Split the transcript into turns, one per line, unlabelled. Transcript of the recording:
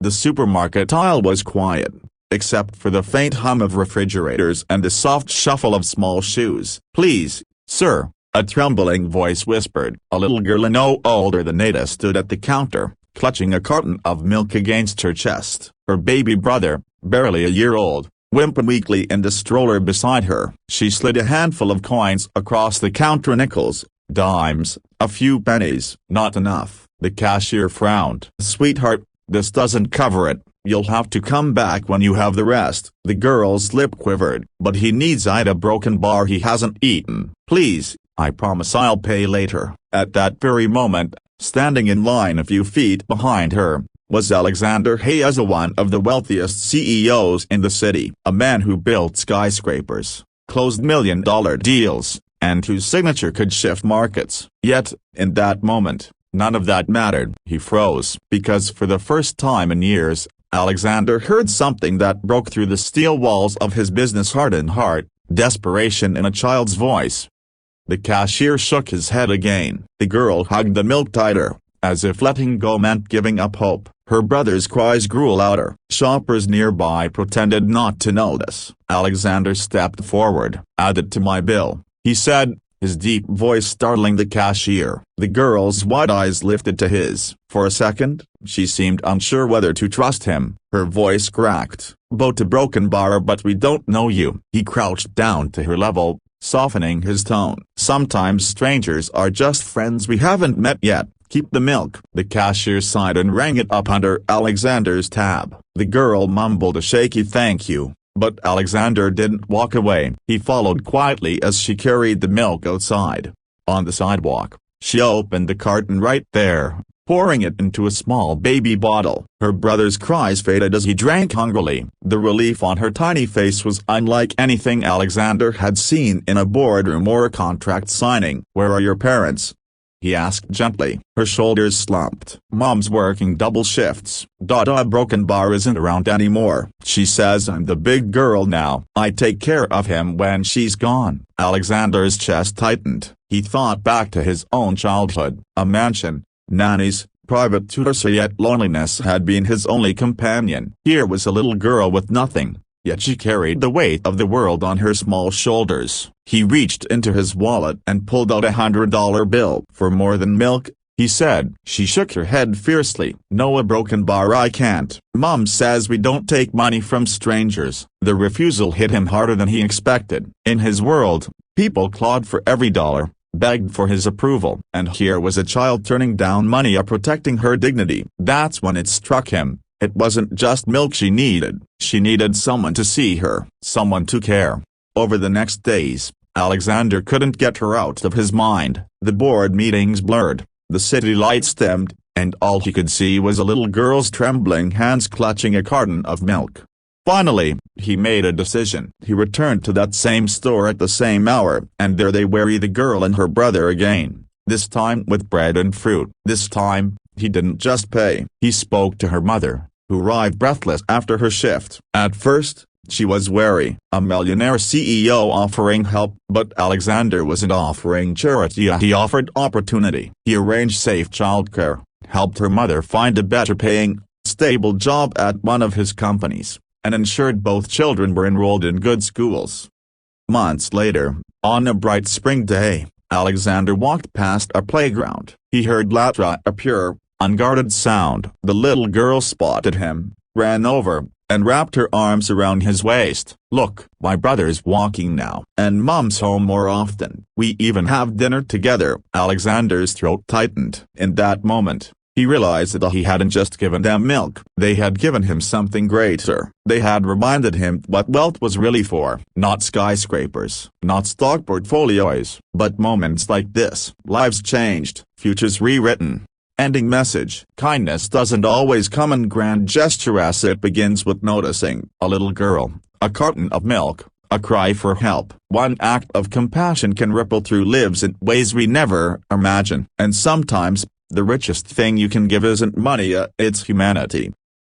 The supermarket aisle was quiet, except for the faint hum of refrigerators and the soft shuffle of small shoes. "Please, sir," a trembling voice whispered. A little girl no older than Ada stood at the counter, clutching a carton of milk against her chest. Her baby brother, barely a year old, whimpered weakly in the stroller beside her. She slid a handful of coins across the counter. Nickels, dimes, a few pennies. "Not enough," the cashier frowned. "Sweetheart, this doesn't cover it. You'll have to come back when you have the rest." The girl's lip quivered. "But he needs a broken bar he hasn't eaten." "Please, I promise I'll pay later." At that very moment, standing in line a few feet behind her, was Alexander Hayes, one of the wealthiest CEOs in the city. A man who built skyscrapers, closed million-dollar deals, and whose signature could shift markets. Yet, in that moment, none of that mattered. He froze. Because for the first time in years, Alexander heard something that broke through the steel walls of his business-hardened heart: desperation in a child's voice. The cashier shook his head again. The girl hugged the milk tighter, as if letting go meant giving up hope. Her brother's cries grew louder. Shoppers nearby pretended not to notice. Alexander stepped forward. "Add it to my bill," he said, his deep voice startling the cashier. The girl's wide eyes lifted to his. For a second, she seemed unsure whether to trust him. Her voice cracked. "Bought a broken bar, but we don't know you." He crouched down to her level, softening his tone. "Sometimes strangers are just friends we haven't met yet. Keep the milk." The cashier sighed and rang it up under Alexander's tab. The girl mumbled a shaky thank you, but Alexander didn't walk away. He followed quietly as she carried the milk outside. On the sidewalk, she opened the carton right there, pouring it into a small baby bottle. Her brother's cries faded as he drank hungrily. The relief on her tiny face was unlike anything Alexander had seen in a boardroom or a contract signing. "Where are your parents?" he asked gently. Her shoulders slumped. "Mom's working double shifts. A broken bar isn't around anymore. She says I'm the big girl now. I take care of him when she's gone." Alexander's chest tightened. He thought back to his own childhood. A mansion, nannies, private tutors, yet loneliness had been his only companion. Here was a little girl with nothing, yet she carried the weight of the world on her small shoulders. He reached into his wallet and pulled out $100 bill. "For more than milk," he said. She shook her head fiercely. "No, a broken bar I can't. Mom says we don't take money from strangers." The refusal hit him harder than he expected. In his world, people clawed for every dollar, begged for his approval. And here was a child turning down money protecting her dignity. That's when it struck him. It wasn't just milk she needed someone to see her, someone to care. Over the next days, Alexander couldn't get her out of his mind. The board meetings blurred, the city lights dimmed, and all he could see was a little girl's trembling hands clutching a carton of milk. Finally, he made a decision. He returned to that same store at the same hour, and there they were, the girl and her brother again, this time with bread and fruit. This time, he didn't just pay. He spoke to her mother, who arrived breathless after her shift. At first, she was wary. A millionaire CEO offering help, but Alexander wasn't offering charity. He offered opportunity. He arranged safe childcare, helped her mother find a better-paying, stable job at one of his companies, and ensured both children were enrolled in good schools. Months later, on a bright spring day, Alexander walked past a playground. He heard laughter, a pure, unguarded sound. The little girl spotted him, ran over, and wrapped her arms around his waist. "Look, my brother's walking now, and Mom's home more often. We even have dinner together." Alexander's throat tightened. In that moment, he realized that he hadn't just given them milk. They had given him something greater. They had reminded him what wealth was really for. Not skyscrapers, not stock portfolios, but moments like this. Lives changed, futures rewritten. Ending message: kindness doesn't always come in grand gestures. It begins with noticing. A little girl, a carton of milk, a cry for help. One act of compassion can ripple through lives in ways we never imagine. And sometimes, the richest thing you can give isn't money, it's humanity.